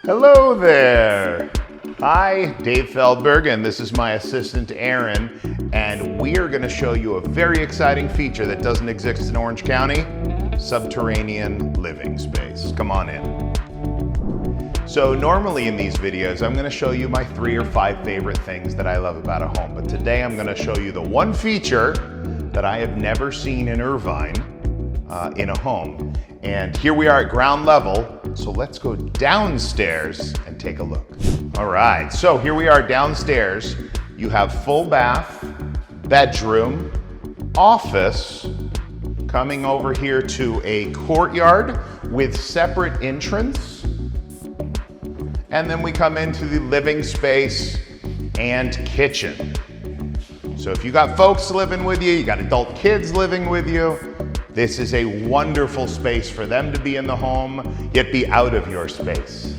Hello there. Hi, Dave Feldberg, and this is my assistant, Aaron, and we are going to show you a very exciting feature that doesn't exist in Orange County, subterranean living space. Come on in. So normally in these videos, I'm going to show you my 3 or 5 favorite things that I love about a home, but today I'm going to show you the one feature that I have never seen in Irvine in a home. And here we are at ground level, so let's go downstairs and take a look. All right, so here we are downstairs. You have full bath, bedroom, office, coming over here to a courtyard with separate entrance. And then we come into the living space and kitchen. So if you got folks living with you, you got adult kids living with you, this is a wonderful space for them to be in the home, yet be out of your space.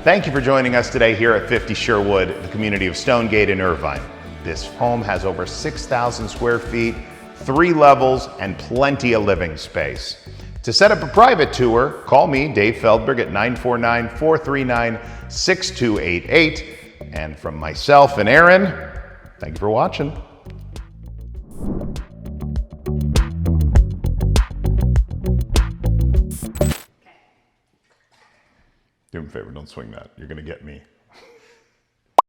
Thank you for joining us today here at 50 Sherwood, the community of Stonegate in Irvine. This home has over 6,000 square feet, 3 levels, and plenty of living space. To set up a private tour, call me, Dave Feldberg, at 949-439-6288. And from myself and Aaron, thank you for watching. Do me a favor, don't swing that. You're gonna get me.